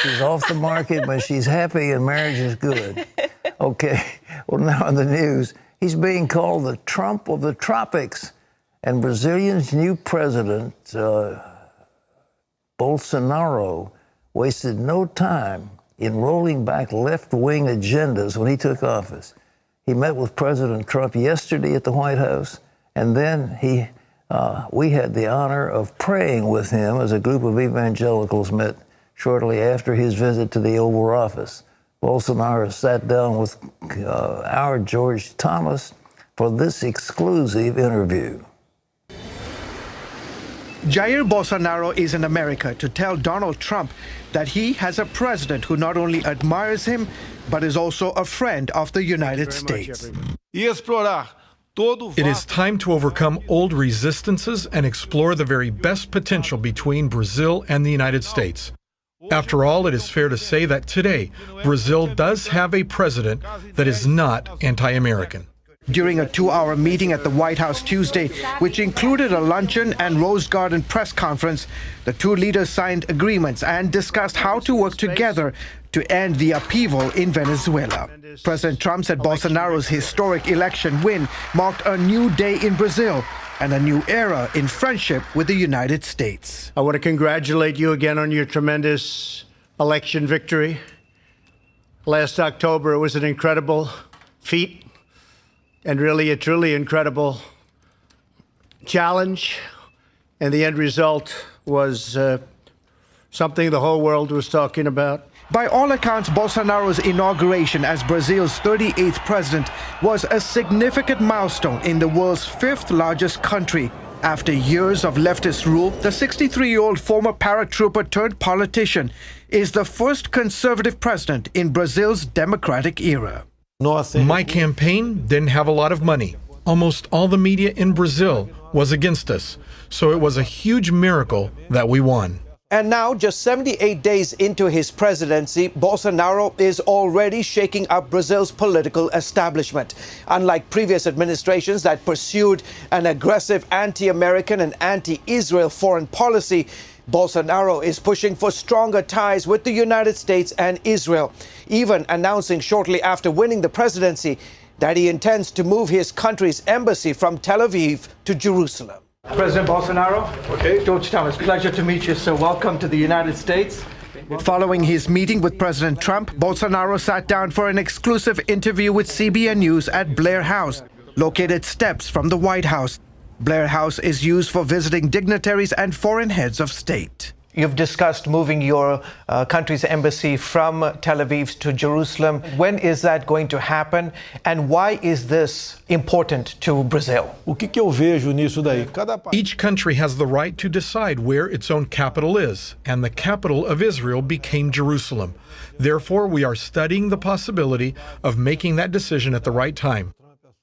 She's off the market, but she's happy and marriage is good. Okay, well, now in the news, he's being called the Trump of the tropics. And Brazilian's new president, Bolsonaro, wasted no time in rolling back left-wing agendas when he took office. He met with President Trump yesterday at the White House, and then we had the honor of praying with him as a group of evangelicals met shortly after his visit to the Oval Office. Bolsonaro sat down with our George Thomas for this exclusive interview. Jair Bolsonaro is in America to tell Donald Trump that he has a president who not only admires him, but is also a friend of the United States. It is time to overcome old resistances and explore the very best potential between Brazil and the United States. After all, it is fair to say that today, Brazil does have a president that is not anti-American. During a 2-hour meeting at the White House Tuesday, which included a luncheon and Rose Garden press conference, the two leaders signed agreements and discussed how to work together to end the upheaval in Venezuela. President Trump said Bolsonaro's historic election win marked a new day in Brazil and a new era in friendship with the United States. I want to congratulate you again on your tremendous election victory. Last October, it was an incredible feat. And really a truly incredible challenge. And the end result was something the whole world was talking about. By all accounts, Bolsonaro's inauguration as Brazil's 38th president was a significant milestone in the world's 5th largest country. After years of leftist rule, the 63-year-old former paratrooper turned politician is the first conservative president in Brazil's democratic era. My campaign didn't have a lot of money. Almost all the media in Brazil was against us, so it was a huge miracle that we won. And now, just 78 days into his presidency, Bolsonaro is already shaking up Brazil's political establishment. Unlike previous administrations that pursued an aggressive anti-American and anti-Israel foreign policy, Bolsonaro is pushing for stronger ties with the United States and Israel, even announcing shortly after winning the presidency that he intends to move his country's embassy from Tel Aviv to Jerusalem. President Bolsonaro, George Thomas, pleasure to meet you. So welcome to the United States. Following his meeting with President Trump, Bolsonaro sat down for an exclusive interview with CBN News at Blair House, located steps from the White House. Blair House is used for visiting dignitaries and foreign heads of state. You've discussed moving your country's embassy from Tel Aviv to Jerusalem. When is that going to happen? And why is this important to Brazil? Each country has the right to decide where its own capital is, and the capital of Israel became Jerusalem. Therefore, we are studying the possibility of making that decision at the right time.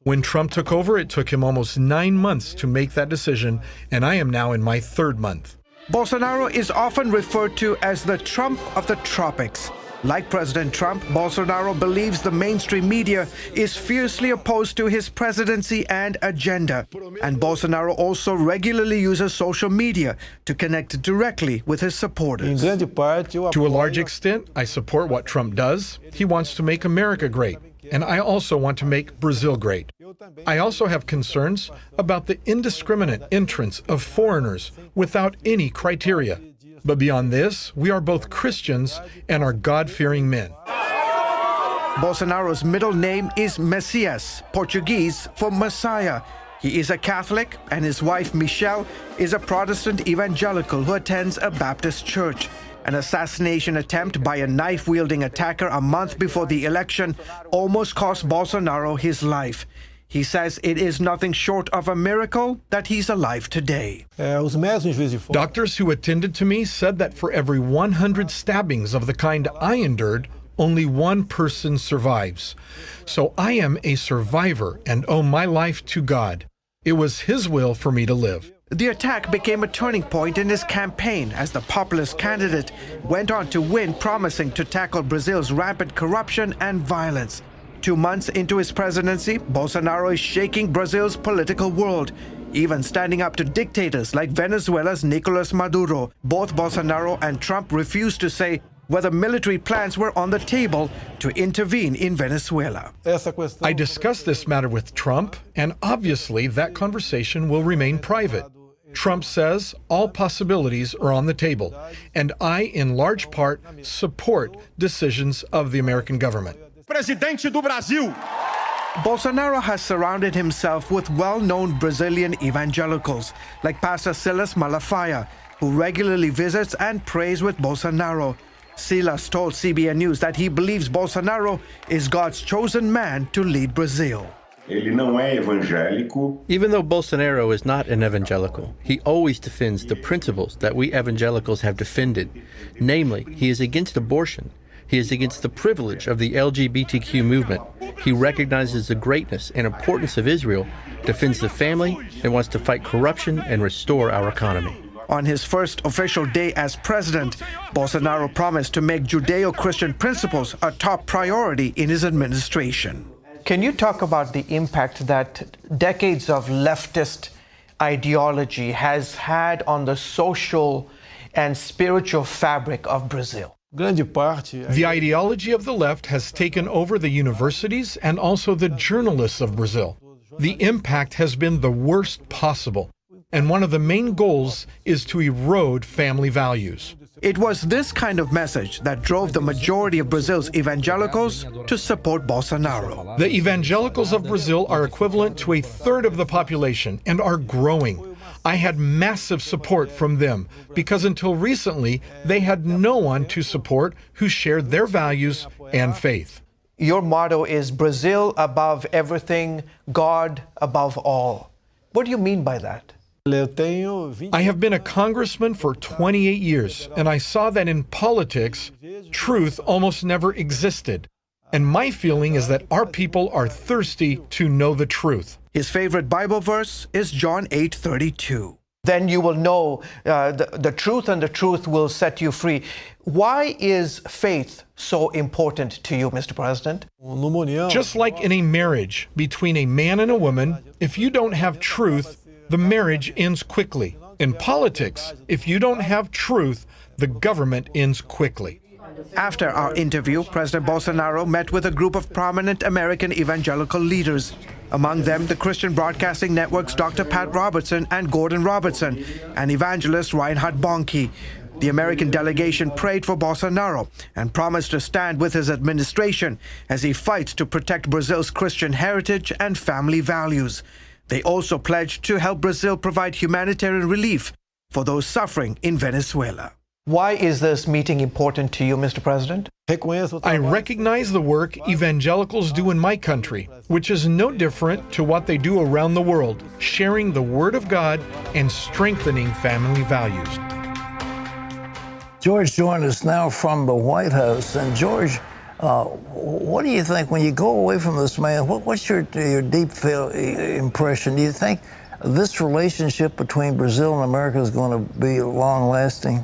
When Trump took over, it took him almost 9 months to make that decision, and I am now in my 3rd month. Bolsonaro is often referred to as the Trump of the tropics. Like President Trump, Bolsonaro believes the mainstream media is fiercely opposed to his presidency and agenda. And Bolsonaro also regularly uses social media to connect directly with his supporters. To a large extent, I support what Trump does. He wants to make America great, and I also want to make Brazil great. I also have concerns about the indiscriminate entrance of foreigners without any criteria. But beyond this, we are both Christians and are God-fearing men. Bolsonaro's middle name is Messias, Portuguese for Messiah. He is a Catholic, and his wife, Michelle, is a Protestant evangelical who attends a Baptist church. An assassination attempt by a knife-wielding attacker a month before the election almost cost Bolsonaro his life. He says it is nothing short of a miracle that he's alive today. Doctors who attended to me said that for every 100 stabbings of the kind I endured, only one person survives. So I am a survivor and owe my life to God. It was His will for me to live. The attack became a turning point in his campaign as the populist candidate went on to win, promising to tackle Brazil's rampant corruption and violence. 2 months into his presidency, Bolsonaro is shaking Brazil's political world, even standing up to dictators like Venezuela's Nicolas Maduro. Both Bolsonaro and Trump refuse to say whether military plans were on the table to intervene in Venezuela. I discussed this matter with Trump, and obviously that conversation will remain private. Trump says all possibilities are on the table, and I, in large part, support decisions of the American government. Presidente do Brasil. Bolsonaro has surrounded himself with well-known Brazilian evangelicals, like Pastor Silas Malafaia, who regularly visits and prays with Bolsonaro. Silas told CBN News that he believes Bolsonaro is God's chosen man to lead Brazil. Ele não é evangélico. Even though Bolsonaro is not an evangelical, he always defends the principles that we evangelicals have defended. Namely, he is against abortion. He is against the privilege of the LGBTQ movement. He recognizes the greatness and importance of Israel, defends the family, and wants to fight corruption and restore our economy. On his first official day as president, Bolsonaro promised to make Judeo-Christian principles a top priority in his administration. Can you talk about the impact that decades of leftist ideology has had on the social and spiritual fabric of Brazil? The ideology of the left has taken over the universities and also the journalists of Brazil. The impact has been the worst possible, and one of the main goals is to erode family values. It was this kind of message that drove the majority of Brazil's evangelicals to support Bolsonaro. The evangelicals of Brazil are equivalent to a third of the population and are growing. I had massive support from them because until recently, they had no one to support who shared their values and faith. Your motto is Brazil above everything, God above all. What do you mean by that? I have been a congressman for 28 years, and I saw that in politics, truth almost never existed. And my feeling is that our people are thirsty to know the truth. His favorite Bible verse is John 8:32. Then you will know the truth, and the truth will set you free. Why is faith so important to you, Mr. President? Just like in a marriage between a man and a woman, if you don't have truth, the marriage ends quickly. In politics, if you don't have truth, the government ends quickly. After our interview, President Bolsonaro met with a group of prominent American evangelical leaders. Among them, the Christian Broadcasting Network's Dr. Pat Robertson and Gordon Robertson, and evangelist Reinhard Bonnke. The American delegation prayed for Bolsonaro and promised to stand with his administration as he fights to protect Brazil's Christian heritage and family values. They also pledged to help Brazil provide humanitarian relief for those suffering in Venezuela. Why is this meeting important to you, Mr. President? I recognize the work evangelicals do in my country, which is no different to what they do around the world, sharing the Word of God and strengthening family values. George joined us now from the White House. And George, what do you think when you go away from this man? What's your deep impression? Do you think this relationship between Brazil and America is going to be long-lasting?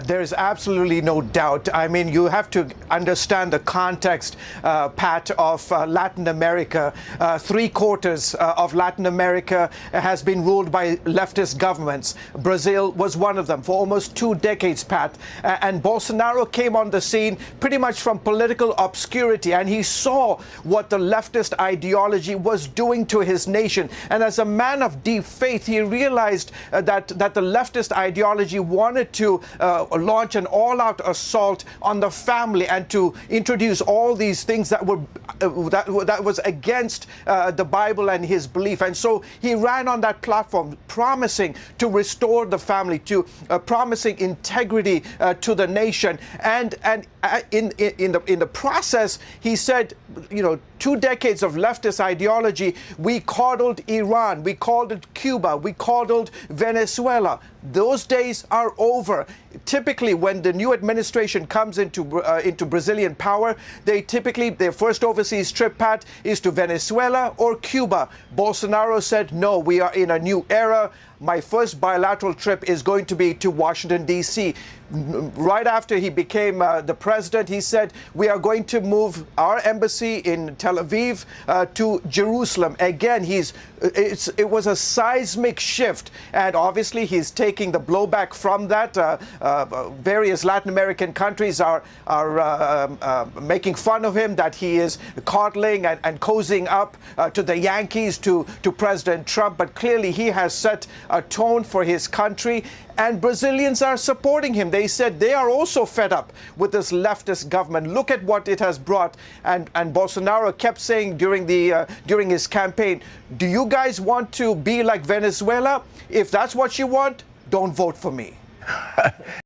There's absolutely no doubt. I mean, you have to understand the context, Pat, of Latin America. 3/4 of Latin America has been ruled by leftist governments. Brazil was one of them for almost 2 decades, Pat. And Bolsonaro came on the scene pretty much from political obscurity, and he saw what the leftist ideology was doing to his nation. And as a man of deep faith, he realized that the leftist ideology wanted to launch an all-out assault on the family and to introduce all these things that were that was against the Bible and his belief. And so he ran on that platform, promising to restore the family, to promising integrity to the nation. And in the process, he said, 2 decades of leftist ideology, we coddled Iran, we coddled Cuba, we coddled Venezuela. Those days are over. Typically, when the new administration comes into Brazilian power, their first overseas trip, Pat, is to Venezuela or Cuba. Bolsonaro said, no, we are in a new era. my first bilateral trip is going to be to Washington, D.C. Right after he became the president, he said, we are going to move our embassy in Tel Aviv to Jerusalem. Again, it was a seismic shift. And obviously, he's taking the blowback from that. Various Latin American countries are making fun of him, that he is coddling and cozying up to the Yankees, to President Trump. But clearly, he has set a tone for his country. And Brazilians are supporting him. They said they are also fed up with this leftist government. Look at what it has brought. And Bolsonaro kept saying during his campaign, do you guys want to be like Venezuela? If that's what you want, don't vote for me.